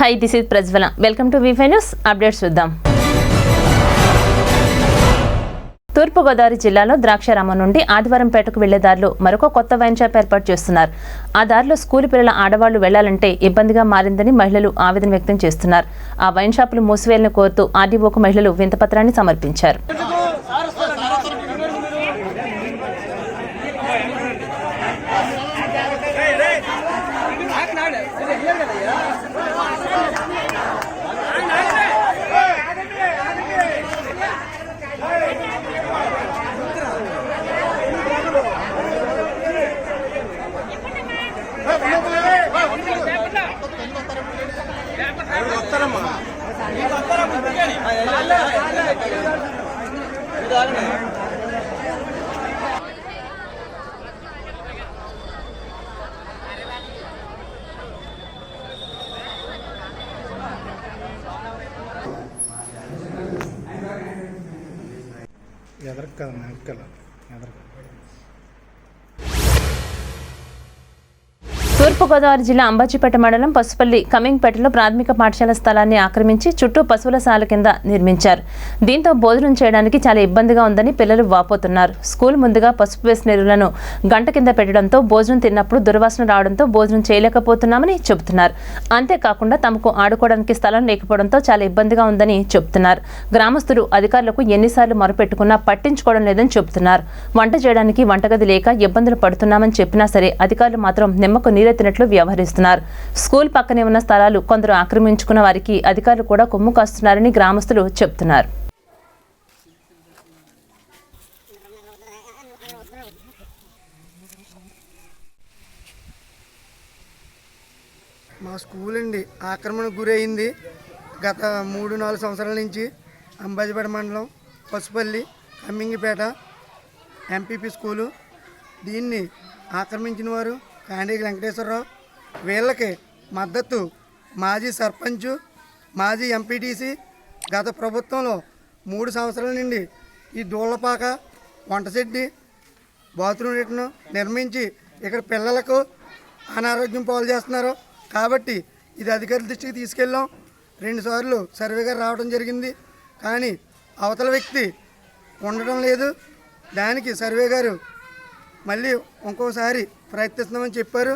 Hi, this is Prajvala. Welcome to V5 News. Updates చూద్దాం. తూర్పుగోదావరి జిల్లాలో ద్రాక్షారామం నుండి ఆదివారంపేటకు వెళ్లే దారిలో మరొక కొత్త వైన్ షాప్ ఏర్పాటు చేస్తున్నారు. ఆ దారిలో స్కూల్ పిల్లల ఆడవాళ్లు వెళ్లాలంటే ఇబ్బందిగా మారిందని మహిళలు ఆవేదన వ్యక్తం చేస్తున్నారు. ఆ వైన్ షాపులు మూసివేయాలని కోరుతూ ఆర్డీఓకు మహిళలు వింతపత్రాన్ని సమర్పించారు. తూర్పుగోదావరి జిల్లా అంబాజీపేట మండలం పసుపల్లి కమింగ్పేటలో ప్రాథమిక పాఠశాల స్థలాన్ని ఆక్రమించి చుట్టూ పశువుల శాల కింద నిర్మించారు. దీంతో భోజనం చేయడానికి చాలా ఇబ్బందిగా ఉందని పిల్లలు వాపోతున్నారు. స్కూల్ ముందుగా పసుపు వేసిన ఎరువులను గంట కింద పెట్టడంతో భోజనం తిన్నప్పుడు దుర్వాసన రావడంతో భోజనం చేయలేకపోతున్నామని చెబుతున్నారు. అంతేకాకుండా తమకు ఆడుకోవడానికి స్థలం లేకపోవడంతో చాలా ఇబ్బందిగా ఉందని చెబుతున్నారు. గ్రామస్తులు అధికారులకు ఎన్నిసార్లు మొరపెట్టుకున్నా పట్టించుకోవడం లేదని చెబుతున్నారు. వంట చేయడానికి వంటగది లేక ఇబ్బందులు పడుతున్నామని చెప్పినా సరే అధికారులు మాత్రం నిమ్మకు నీరెత్తినట్లు వ్యవహరిస్తున్నారు. స్కూల్ పక్కనే ఉన్న స్థలాలు కొందరు ఆక్రమించుకున్న వారికి అధికారులు కూడా కొమ్ము కాస్తున్నారని గ్రామస్తులు చెబుతున్నారు. మా స్కూల్ అండి ఆక్రమణకు గురైంది. గత 3-4 సంవత్సరాల నుంచి అంబాజీపేట మండలం పసుపల్లి కమ్మింగిపేట ఎంపీపీ స్కూలు. దీన్ని ఆక్రమించిన వారు కాండేకి వెంకటేశ్వరరావు. వీళ్ళకి మద్దతు మాజీ సర్పంచ్, మాజీ ఎంపీటీసీ. గత ప్రభుత్వంలో 3 సంవత్సరాల నుండి ఈ దూళ్లపాక వంటశెడ్డి బాత్రూమ్ రిటర్ను నిర్మించి ఇక్కడ పిల్లలకు అనారోగ్యం పాలు చేస్తున్నారు. కాబట్టి ఇది అధికారుల దృష్టికి తీసుకెళ్ళాం. 2 సార్లు సర్వే గారు రావడం జరిగింది. కానీ అవతల వ్యక్తి ఉండడం లేదు. దానికి సర్వే గారు మళ్ళీ ఇంకోసారి ప్రయత్నిస్తున్నామని చెప్పారు.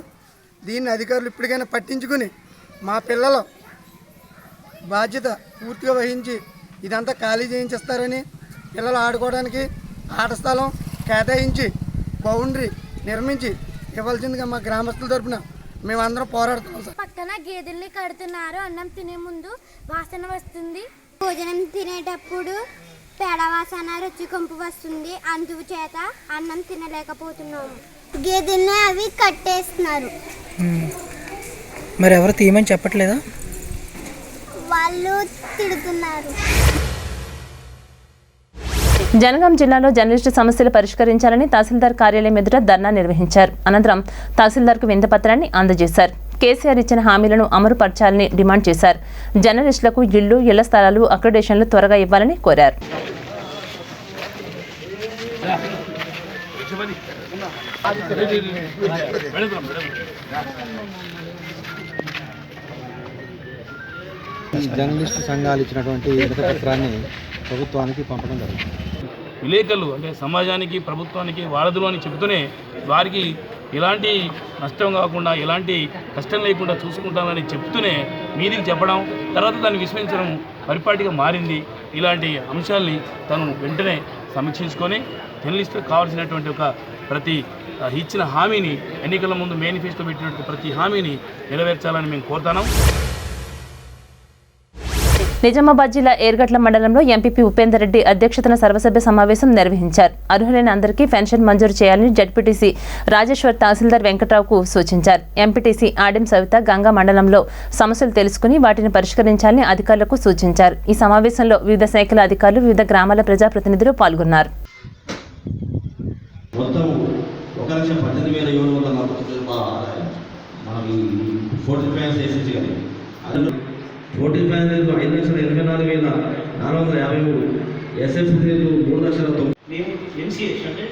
దీన్ని అధికారులు ఇప్పటికైనా పట్టించుకుని మా పిల్లల బాధ్యత పూర్తిగా వహించి ఇదంతా ఖాళీ చేయించేస్తారని, పిల్లలు ఆడుకోవడానికి ఆట స్థలం కేటాయించి బౌండరీ నిర్మించి ఇవ్వాల్సిందిగా మా గ్రామస్తుల తరఫున మేమందరం పోరాడుతున్నాం సార్. పక్కన గేదెల్ని కడుతున్నారు. అన్నం తినే ముందు వాసన వస్తుంది. భోజనం తినేటప్పుడు పేడ వాసన, రుచి కంపు వస్తుంది. అందుచేత అన్నం తినలేకపోతున్నాము. గేదెల్ని అవి కట్టేస్తున్నారు. మరి ఎవరు తీయమని చెప్పట్లేదా? వాళ్ళు తిడుతున్నారు. జనగాం జిల్లాలో జర్నలిస్టు సమస్యలు పరిష్కరించాలని తహసీల్దార్ కార్యాలయం ఎదుట ధర్నా నిర్వహించారు. అనంతరం తహసీల్దార్కు వింతపత్రాన్ని అందజేశారు. కేసీఆర్ ఇచ్చిన హామీలను అమలుపరచాలని డిమాండ్ చేశారు. జర్నలిస్టులకు ఇళ్ల స్థలాలు అక్రిడేషన్లు త్వరగా ఇవ్వాలని కోరారు. జర్నలిస్టు సంఘాలు ఇచ్చినటువంటి వినతిపత్రాన్ని ప్రభుత్వానికి పంపడం జరుగుతుంది. విలేకరులు అంటే సమాజానికి, ప్రభుత్వానికి వారధులు అని చెబుతూనే వారికి ఎలాంటి నష్టం కాకుండా, ఎలాంటి కష్టం లేకుండా చూసుకుంటామని చెప్తూనే మీదికి చెప్పడం, తర్వాత దాన్ని విస్మరించడం పరిపాటిగా మారింది. ఇలాంటి అంశాలని తను వెంటనే సమీక్షించుకొని జర్నలిస్టులకు కావాల్సినటువంటి ప్రతి ఇచ్చిన హామీని, ఎన్నికల ముందు మేనిఫెస్టో పెట్టినటువంటి ప్రతి హామీని నెరవేర్చాలని మేము కోరుతున్నాం. నిజామాబాద్ జిల్లా ఏర్గట్ల మండలంలో ఎంపీపీ ఉపేందర్ రెడ్డి అధ్యక్షతన సర్వసభ్య సమావేశం నిర్వహించారు. అర్హులైన అందరికీ పెన్షన్ మంజూరు చేయాలని జడ్పీటీసీ రాజేశ్వర్ తహసీల్దార్ వెంకట్రావుకు సూచించారు. ఎంపీటీసీ ఆడెం సవిత గంగా మండలంలో సమస్యలు తెలుసుకుని వాటిని పరిష్కరించాలని అధికారులకు సూచించారు. ఈ సమావేశంలో వివిధ శాఖల అధికారులు, వివిధ గ్రామాల ప్రజాప్రతినిధులు పాల్గొన్నారు. ఓటింగ్ ఫ్యామిలీలు 5,84,453, ఎస్ఎఫ్సీలు 3,09,000. మేము ఎంసీహెచ్ అంటే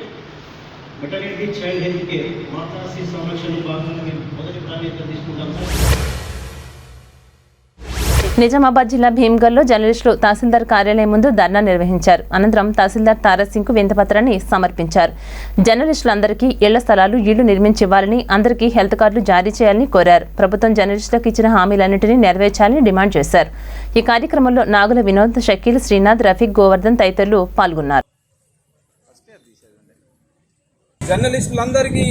మెటర్నిటీ చైల్డ్ హెల్త్ కేర్ మాతా శిశు సంరక్షణ భాగంగా మేము మొదటి ప్రాధాన్యత తీసుకుంటాం సార్. నిజామాబాద్ జిల్లా భీమ్గల్లో జర్నలిస్టులు తహసీల్దార్ కార్యాలయం ముందు ధర్నా నిర్వహించారు. అనంతరం తహసీల్దార్ తారక్ సింగ్కు వినతిపత్రాన్ని సమర్పించారు. జర్నలిస్టులందరికీ ఇళ్ల స్థలాలు ఇళ్లు నిర్మించివ్వాలని, అందరికీ హెల్త్ కార్డులు జారీ చేయాలని కోరారు. ప్రభుత్వం జర్నలిస్టులకు ఇచ్చిన హామీలన్నింటినీ నెరవేర్చాలని డిమాండ్ చేశారు. ఈ కార్యక్రమంలో నాగుల వినోద్, షకీల్, శ్రీనాథ్, రఫీక్, గోవర్ధన్ తదితరులు పాల్గొన్నారు. జర్నలిస్టులందరికీ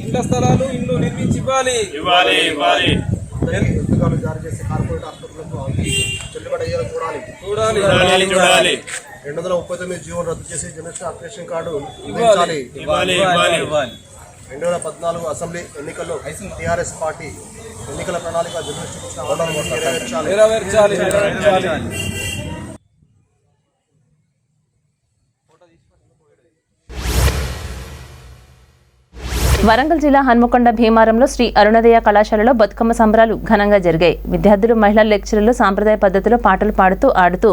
ఇళ్ల స్థలాలు ఇల్లు నిర్మించి ఇవ్వాలి. జారీ చేసే కార్పొరేట్ ఆసుపత్రులకు చెల్లుబాటు అయ్యేలా చూడాలి. 239 జీవోను రద్దు చేసి జర్నలిస్ట్ అప్లికేషన్ కార్డు ఇవ్వాలి. 2014 అసెంబ్లీ ఎన్నికల్లో టీఆర్ఎస్ పార్టీ ఎన్నికల ప్రణాళిక జర్నలిస్టులకు ఇచ్చిన హామీలను నెరవేర్చాలి. వరంగల్ జిల్లా హన్మకొండ భీమారంలో శ్రీ అరుణోదయ కళాశాలలో బతుకమ్మ సంబరాలు ఘనంగా జరిగాయి. విద్యార్థులు, మహిళా లెక్చరర్లు సాంప్రదాయ పద్ధతిలో పాటలు పాడుతూ ఆడుతూ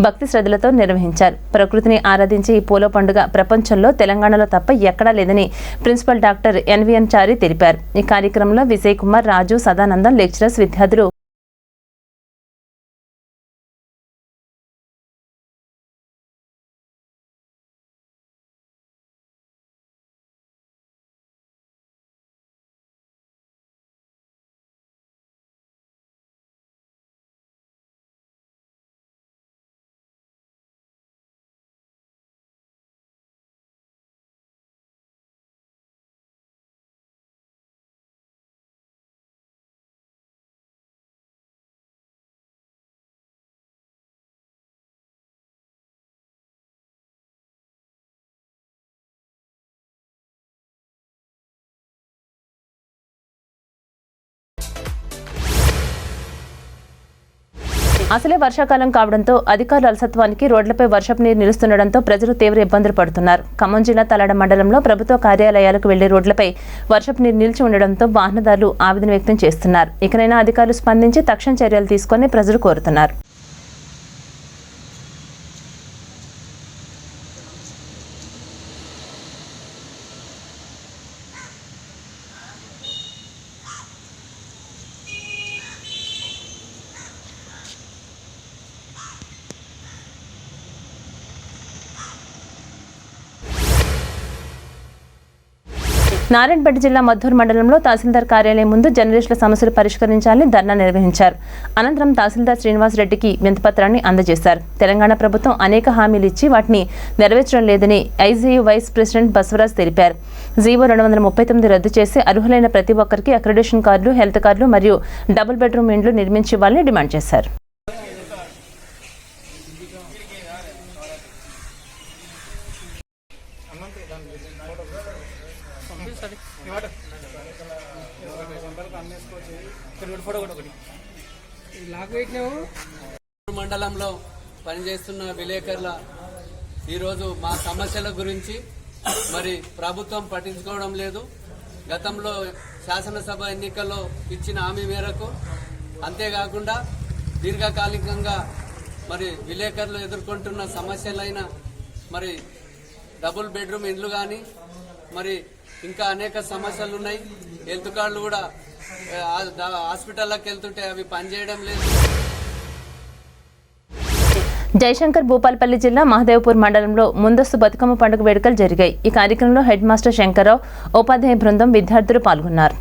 భక్తి శ్రద్ధలతో నిర్వహించారు. ప్రకృతిని ఆరాధించే ఈ పూల పండుగ ప్రపంచంలో తెలంగాణలో తప్ప ఎక్కడా లేదని ప్రిన్సిపల్ డాక్టర్ ఎన్విఎన్ చారి తెలిపారు. ఈ కార్యక్రమంలో విజయ్ కుమార్, రాజు, సదానందం, లెక్చరర్స్, విద్యార్థులు అసలే వర్షాకాలం కావడంతో అధికారుల అలసత్వానికి రోడ్లపై వర్షపు నీరు నిలుస్తుండటంతో ప్రజలు తీవ్ర ఇబ్బందులు పడుతున్నారు. ఖమ్మం జిల్లా తలాడ మండలంలో ప్రభుత్వ కార్యాలయాలకు వెళ్లే రోడ్లపై వర్షపు నీరు నిలిచి ఉండడంతో వాహనదారులు ఆవేదన వ్యక్తం చేస్తున్నారు. ఇకనైనా అధికారులు స్పందించి తక్షణ చర్యలు తీసుకొని ప్రజలు కోరుతున్నారు. నారాయణపేట జిల్లా మద్దూరు మండలంలో తహసీల్దార్ కార్యాలయం ముందు జర్నలిస్టుల సమస్యలు పరిష్కరించాలని ధర్నా నిర్వహించారు. అనంతరం తహసీల్దార్ శ్రీనివాస్ రెడ్డికి వినతిపత్రాన్ని అందజేశారు. తెలంగాణ ప్రభుత్వం అనేక హామీలు ఇచ్చి వాటిని నెరవేర్చడం లేదని ఐజీయూ వైస్ ప్రెసిడెంట్ బసవరాజ్ తెలిపారు. జీవో 239 రద్దు చేసి అర్హులైన ప్రతి ఒక్కరికి అక్రిడేషన్ కార్డులు, హెల్త్ కార్డులు మరియు డబుల్ బెడ్రూమ్ ఇండ్లు నిర్మించి ఇవ్వాలని డిమాండ్ చేశారు. మండలంలో పనిచేస్తున్న విలేకరుల ఈరోజు మా సమస్యల గురించి మరి ప్రభుత్వం పట్టించుకోవడం లేదు. గతంలో శాసనసభ ఎన్నికల్లో ఇచ్చిన హామీ మేరకు, అంతేకాకుండా దీర్ఘకాలికంగా మరి విలేకరులు ఎదుర్కొంటున్న సమస్యలైన మరి డబుల్ బెడ్రూమ్ ఇండ్లు కానీ మరి ఇంకా అనేక సమస్యలు ఉన్నాయి. హెల్త్ కార్డులు కూడా హాస్పిటల్లోకి వెళ్తుంటే అవి పనిచేయడం లేదు. జయశంకర్ భూపాలపల్లి జిల్లా మహదేవ్పూర్ మండలంలో ముందస్తు బతుకమ్మ పండుగ వేడుకలు జరిగాయి. ఈ కార్యక్రమంలో హెడ్ మాస్టర్ శంకర్రావు, ఉపాధ్యాయ బృందం, విద్యార్థులు పాల్గొన్నారు.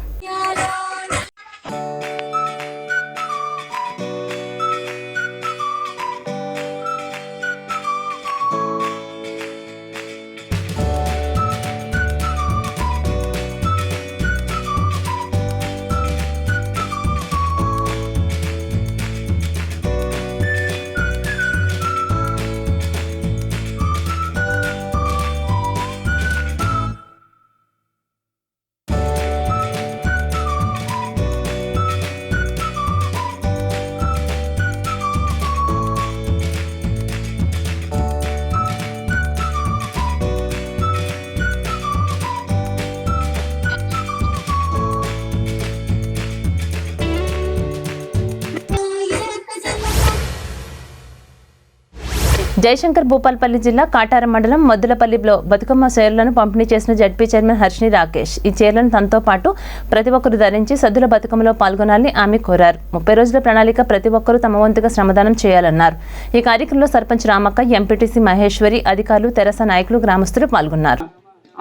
జయశంకర్ భూపాల్పల్లి జిల్లా కాటారం మండలం మొద్దులపల్లిలో బతుకమ్మ చీరలను పంపిణీ చేసిన జడ్పీ చైర్మన్ హర్షిని రాకేష్ ఈ చీరలను తనతో పాటు ప్రతి ఒక్కరు ధరించి సద్దుల బతుకమ్మలో పాల్గొనాలని ఆమె కోరారు. 30 రోజుల ప్రణాళిక ప్రతి ఒక్కరూ తమ వంతుగా శ్రమదానం చేయాలన్నారు. ఈ కార్యక్రమంలో సర్పంచ్ రామక్క, ఎంపీటీసీ మహేశ్వరి, అధికారులు, తెరాస నాయకులు, గ్రామస్తులు పాల్గొన్నారు.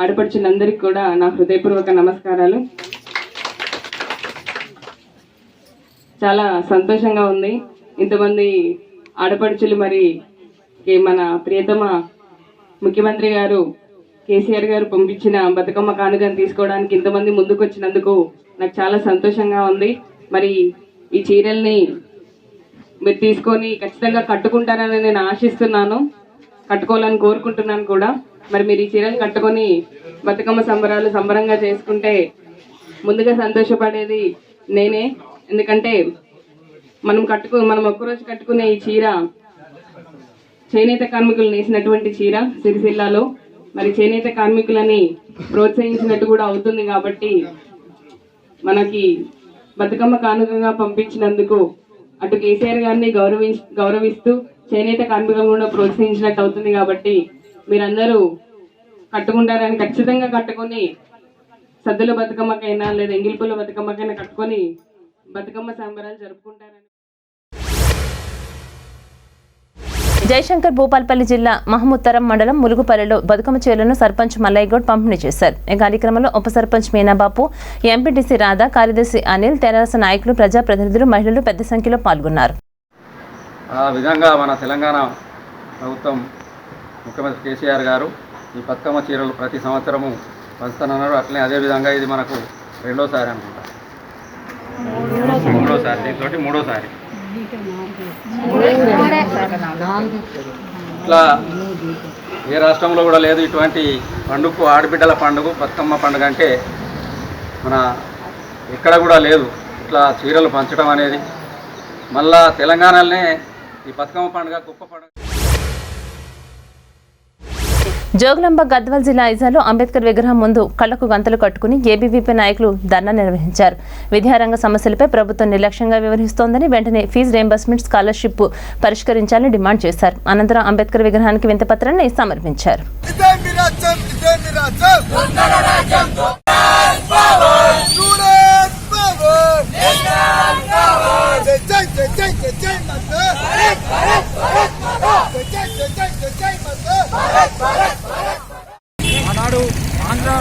ఆడపడుచులందరికీ కూడా నా హృదయపూర్వక నమస్కారాలు. చాలా సంతోషంగా ఉంది. ఇంతమంది ఆడపడుచులు మరి మన ప్రియతమ ముఖ్యమంత్రి గారు కేసీఆర్ గారు పంపించిన బతుకమ్మ కానుకను తీసుకోవడానికి ఇంతమంది ముందుకు వచ్చినందుకు నాకు చాలా సంతోషంగా ఉంది. మరి ఈ చీరల్ని మీరు తీసుకొని ఖచ్చితంగా కట్టుకుంటారని నేను ఆశిస్తున్నాను, కట్టుకోవాలని కోరుకుంటున్నాను కూడా. మరి మీరు ఈ చీరలు కట్టుకొని బతుకమ్మ సంబరాలు సంబరంగా చేసుకుంటే ముందుగా సంతోషపడేది నేనే. ఎందుకంటే మనం ఒక్కరోజు కట్టుకునే ఈ చీర చేనేత కార్మికులు నేసినటువంటి చీర సిరిసిల్లాలో. మరి చేనేత కార్మికులని ప్రోత్సహించినట్టు కూడా అవుతుంది. కాబట్టి మనకి బతుకమ్మ కానుకగా పంపించినందుకు అటు కేసీఆర్ గారిని గౌరవిస్తూ చేనేత కార్మికులను కూడా ప్రోత్సహించినట్టు అవుతుంది. కాబట్టి మీరందరూ కట్టుకుంటారని ఖచ్చితంగా కట్టుకొని సద్దుల బతుకమ్మకైనా లేదా ఎంగిలిపూల బతుకమ్మకైనా కట్టుకొని బతుకమ్మ సంబరాలు జరుపుకుంటారని. జయశంకర్ భూపాల్పల్లి జిల్లా మహముత్తరం మండలం ములుగుపల్లిలో బతుకమ్మ చీరలను సర్పంచ్ మల్లయ్యగౌడ్ పంపిణీ చేశారు. ఈ కార్యక్రమంలో ఉప సర్పంచ్ మీనాబాబు, ఎంపీటీసీ రాధా, కార్యదర్శి అనిల్, తెరాస నాయకులు, ప్రజాప్రతినిధులు, మహిళలు పెద్ద సంఖ్యలో పాల్గొన్నారు. ఆ విధంగా మన తెలంగాణ ప్రభుత్వం ముఖ్యమంత్రి కేసీఆర్ గారు ఈ బతుకమ్మ చీరలు ప్రతి సంవత్సరము పంచుతున్నారు. అట్లనే అదేవిధంగా ఇది మనకు రెండోసారి అనుకుంటా, మూడోసారి ఇట్లా ఏ రాష్ట్రంలో కూడా లేదు ఇటువంటి పండుగకు, ఆడబిడ్డల పండుగ బతుకమ్మ పండుగ అంటే మన ఎక్కడ కూడా లేదు. ఇట్లా చీరలు పంచడం అనేది మళ్ళా తెలంగాణలోనే ఈ బతుకమ్మ పండుగ గొప్ప పండుగ. జోగులాంబ గద్వాల్ జిల్లా ఐజాలో అంబేద్కర్ విగ్రహం ముందు కళ్లకు గంతలు కట్టుకుని ఏబీవీపీ నాయకులు ధర్నా నిర్వహించారు. విద్యారంగ సమస్యలపై ప్రభుత్వం నిర్లక్ష్యంగా వ్యవహరిస్తోందని, వెంటనే ఫీజు రీయింబర్స్మెంట్, స్కాలర్షిప్ పరిష్కరించాలని డిమాండ్ చేశారు. అనంతరం అంబేద్కర్ విగ్రహానికి వింతపత్రాన్ని సమర్పించారు. ఆనాడు ఆంధ్ర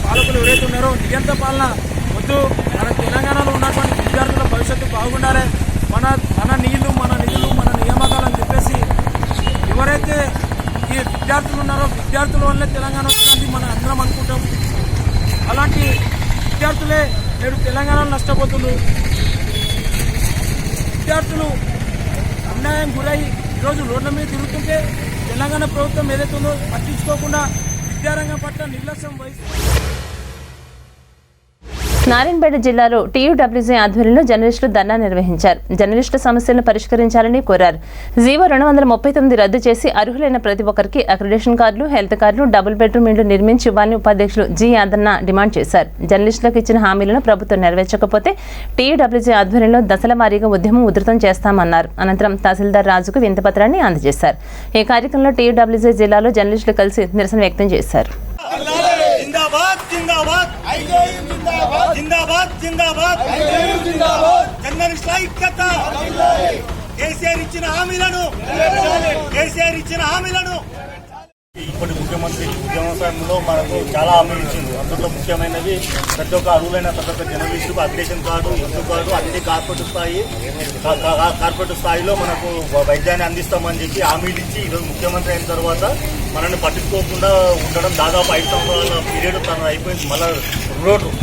పాలకులు ఎవరైతే ఉన్నారో నియంత్రణ పాలన వద్దు, మన తెలంగాణలో ఉన్నటువంటి విద్యార్థుల భవిష్యత్తు బాగుండాలి, మన నీళ్లు, మన నిధులు, మన నియామకాలని చెప్పేసి ఎవరైతే ఈ విద్యార్థులు ఉన్నారో విద్యార్థుల వల్లే తెలంగాణ వచ్చిందని మనం అందరం అనుకుంటాం. అలాంటి విద్యార్థులే నేడు తెలంగాణలో నష్టపోతున్నారు. విద్యార్థులు అన్యాయం గురై ఈరోజు రోడ్ల మీద తిరుగుతుంటే తెలంగాణ ప్రభుత్వం ఏదైతే ఉందో పట్టించుకోకుండా విద్యారంగం పట్ల నిర్లక్ష్యం వహిస్తుంది. నారాయణపేట జిల్లాలో టీయూడబ్ల్యూజీ ఆధ్వర్యంలో జర్నలిస్టులు ధర్నా నిర్వహించారు. జర్నలిస్టుల సమస్యలను పరిష్కరించాలని కోరారు. జీవో 239 రద్దు చేసి అర్హులైన ప్రతి ఒక్కరికి అక్రిడేషన్ కార్డులు, హెల్త్ కార్డులు, డబుల్ బెడ్రూమ్ ఇళ్లు నిర్మించి ఇవ్వాలని ఉపాధ్యక్షులు జి యాదన్న డిమాండ్ చేశారు. జర్నలిస్టులకు ఇచ్చిన హామీలను ప్రభుత్వం నెరవేర్చకపోతే టీయూడబ్ల్యూజీ ఆధ్వర్యంలో దశల వారీగా ఉద్యమం ఉధృతం చేస్తామన్నారు. అనంతరం తహసీల్దార్ రాజుకు వింతపత్రాన్ని అందజేశారు. ఈ కార్యక్రమంలో టీయూడబ్ల్యూజీ జిల్లాలో జర్నలిస్టులు కలిసి నిరసన వ్యక్తం చేశారు. जिंदाबाद जिंदाबाद जिंदाबाद जिंदाबाद जिंदाबाद जर्नलिस्ट ఐక్యత కేసీఆర్ ఇచ్చిన హామీలను ఇప్పటి ముఖ్యమంత్రి ఉద్యమ సమయంలో మనకు చాలా హామీలు ఇచ్చింది. అందులో ముఖ్యమైనవి ప్రతి ఒక్క అర్హులైన ప్రతి ఒక్క జర్నలిస్టుకు అప్లికేషన్ కార్డు, హెల్త్ కార్డు అన్ని కార్పొరేట్ స్థాయిలో మనకు వైద్యాన్ని అందిస్తామని చెప్పి హామీలు ఇచ్చి ఈరోజు ముఖ్యమంత్రి అయిన తర్వాత మనల్ని పట్టించుకోకుండా ఉండడం దాదాపు 5 సంవత్సరాల పీరియడ్ తను అయిపోయింది. మళ్ళీ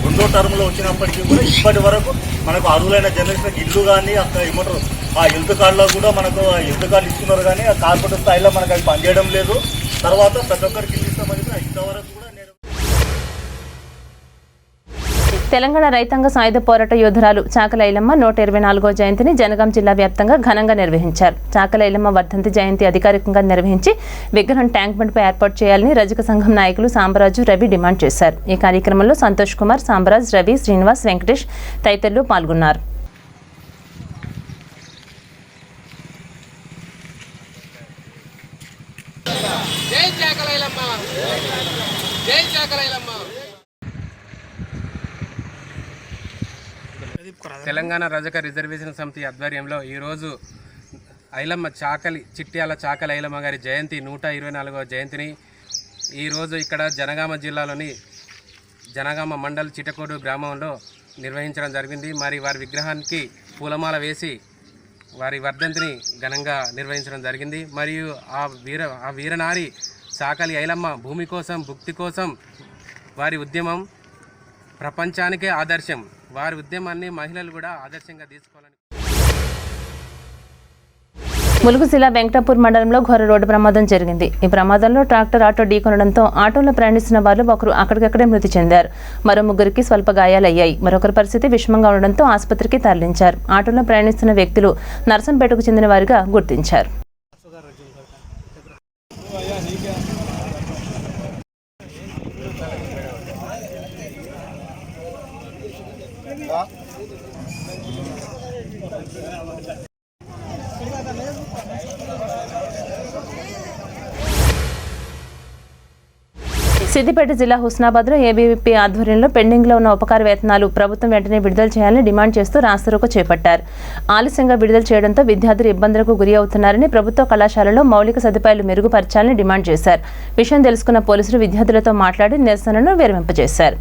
రెండో టర్మ్లో వచ్చినప్పటికీ కూడా ఇప్పటి వరకు మనకు అర్హులైన జర్నలిస్టులకు ఇల్లు కానీ అక్కడ ఏమంటారు ఆ హెల్త్ కార్డులో కూడా మనకు హెల్త్ కార్డు ఇస్తున్నారు కానీ ఆ కార్పొరేట్ స్థాయిలో మనకు అది పనిచేయడం లేదు. తర్వాత ప్రతి ఒక్కరికి ఇల్లు ఇస్తామని ఇంతవరకు కూడా తెలంగాణ రైతాంగ సాయుధ పోరాట యోధురాలు చాకలి ఐలమ్మ 124వ జయంతిని జనగాం జిల్లా వ్యాప్తంగా ఘనంగా నిర్వహించారు. చాకలి ఐలమ్మ వర్ధంతి జయంతి అధికారికంగా నిర్వహించి విగ్రహం ట్యాంక్ బండ్పై ఏర్పాటు చేయాలని రజక సంఘం నాయకులు సాంబరాజు, రవి డిమాండ్ చేశారు. ఈ కార్యక్రమంలో సంతోష్ కుమార్, సాంబరాజ్, రవి, శ్రీనివాస్, వెంకటేష్ తదితరులు పాల్గొన్నారు. తెలంగాణ రజక రిజర్వేషన్ సమితి ఆధ్వర్యంలో ఈరోజు ఐలమ్మ చిట్యాల చాకలి ఐలమ్మ గారి జయంతి 124వ జయంతిని ఈరోజు ఇక్కడ జనగామ జిల్లాలోని జనగామ మండల్ చిటకోడు గ్రామంలో నిర్వహించడం జరిగింది. మరి వారి విగ్రహానికి పూలమాల వేసి వారి వర్ధంతిని ఘనంగా నిర్వహించడం జరిగింది. మరియు ఆ వీరనారి చాకలి ఐలమ్మ భూమి కోసం భుక్తి కోసం వారి ఉద్యమం ప్రపంచానికే ఆదర్శం. వారి ఉద్యమాన్ని మహిళలు కూడా ఆదర్శంగా తీసుకోవాలని. ములుగు జిల్లా వెంకటాపూర్ మండలంలో ఘోర రోడ్డు ప్రమాదం జరిగింది. ఈ ప్రమాదంలో ట్రాక్టర్ ఆటో ఢీకొనడంతో ఆటోలో ప్రయాణిస్తున్న వారు ఒకరు అక్కడికక్కడే మృతి చెందారు. మరో ముగ్గురికి స్వల్ప గాయాలయ్యాయి. మరొకరి పరిస్థితి విషమంగా ఉండడంతో ఆసుపత్రికి తరలించారు. ఆటోలో ప్రయాణిస్తున్న వ్యక్తులు నర్సంపేటకు చెందిన వారిగా గుర్తించారు. సిద్దిపేట జిల్లా హుస్నాబాద్లో ఏబీవీపీ ఆధ్వర్యంలో పెండింగ్లో ఉన్న ఉపకార వేతనాలు ప్రభుత్వం వెంటనే విడుదల చేయాలని డిమాండ్ చేస్తూ రాస్తారోకో చేపట్టారు. ఆలస్యంగా విడుదల చేయడంతో విద్యార్థులు ఇబ్బందులకు గురి అవుతున్నారని, ప్రభుత్వ కళాశాలలో మౌలిక సదుపాయాలు మెరుగుపరచాలని డిమాండ్ చేశారు. విషయం తెలుసుకున్న పోలీసులు విద్యార్థులతో మాట్లాడి నిరసనను విరమింపజేశారు.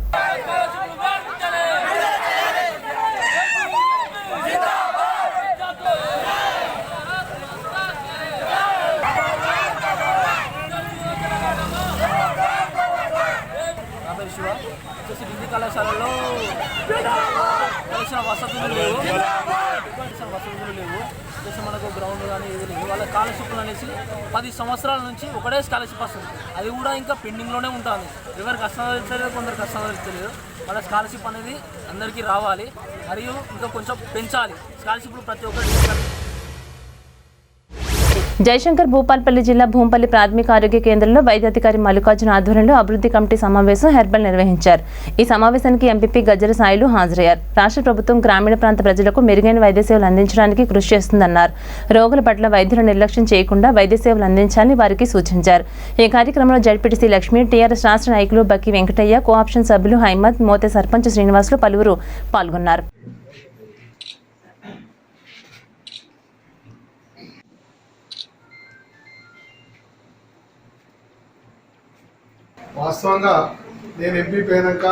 డిగ్రీ కళాశాలలో కలిసిన వసతులు లేవు, మనకు గ్రౌండ్ కానీ ఏది లేదు. వాళ్ళ స్కాలర్షిప్లు అనేసి 10 సంవత్సరాల నుంచి ఒకటే స్కాలర్షిప్ వస్తుంది. అది కూడా ఇంకా పెండింగ్లోనే ఉంటుంది. ఎవరికి కష్టం కొందరు కష్టం తెలియదు. వాళ్ళ స్కాలర్షిప్ అనేది అందరికీ రావాలి. మరియు ఇంకా కొంచెం పెంచాలి స్కాలర్షిప్లు ప్రతి ఒక్కరికి. జయశంకర్ భూపాల్పల్లి జిల్లా భూంపల్లి ప్రాథమిక ఆరోగ్య కేంద్రంలో వైద్యాధికారి మల్లికార్జున ఆధ్వర్యంలో అభివృద్ధి కమిటీ సమావేశం హెర్బల్ నిర్వహించారు. ఈ సమావేశానికి ఎంపీపీ గజ్జల సాయిలు హాజరయ్యారు. రాష్ట్ర ప్రభుత్వం గ్రామీణ ప్రాంత ప్రజలకు మెరుగైన వైద్య సేవలు అందించడానికి కృషి చేస్తుందన్నారు. రోగుల పట్ల వైద్యుల నిర్లక్ష్యం చేయకుండా వైద్య సేవలు అందించాలని వారికి సూచించారు. ఈ కార్యక్రమంలో జడ్పీటీసీ లక్ష్మి, టీఆర్ఎస్ రాష్ట్ర నాయకులు బక్కి వెంకటయ్య, కోఆప్షన్ సభ్యులు హైమద్, మోతే సర్పంచ్ శ్రీనివాసులు పలువురు పాల్గొన్నారు. వాస్తవంగా నేను ఎంపీ పోయినాక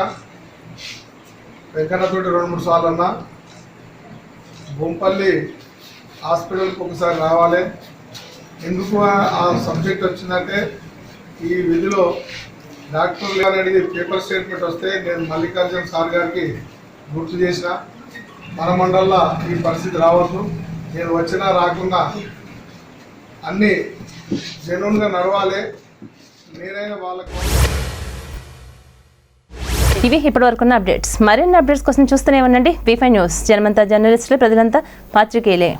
వెంకన్నతోటి 2-3 సార్లు అన్నా భూంపల్లి హాస్పిటల్కి ఒకసారి రావాలి. ఎందుకు ఆ సబ్జెక్ట్ వచ్చిందంటే ఈ విధిలో డాక్టర్లు అనేది పేపర్ స్టేట్మెంట్ వస్తే నేను మల్లికార్జున సార్ గారికి గుర్తు చేసిన మన మండలంలో ఈ పరిస్థితి రావద్దు, నేను వచ్చినా రాకుండా అన్నీ జెన్యూన్గా నడవాలి. నేనైనా వాళ్ళకు ఇవి ఇప్పటివరకున్న అప్డేట్స్. మరిన్ని అప్డేట్స్ కోసం చూస్తూనే ఉండండి V5 న్యూస్. జనమంతా జర్నలిస్టులు, ప్రజలంతా పాత్రికేయులే.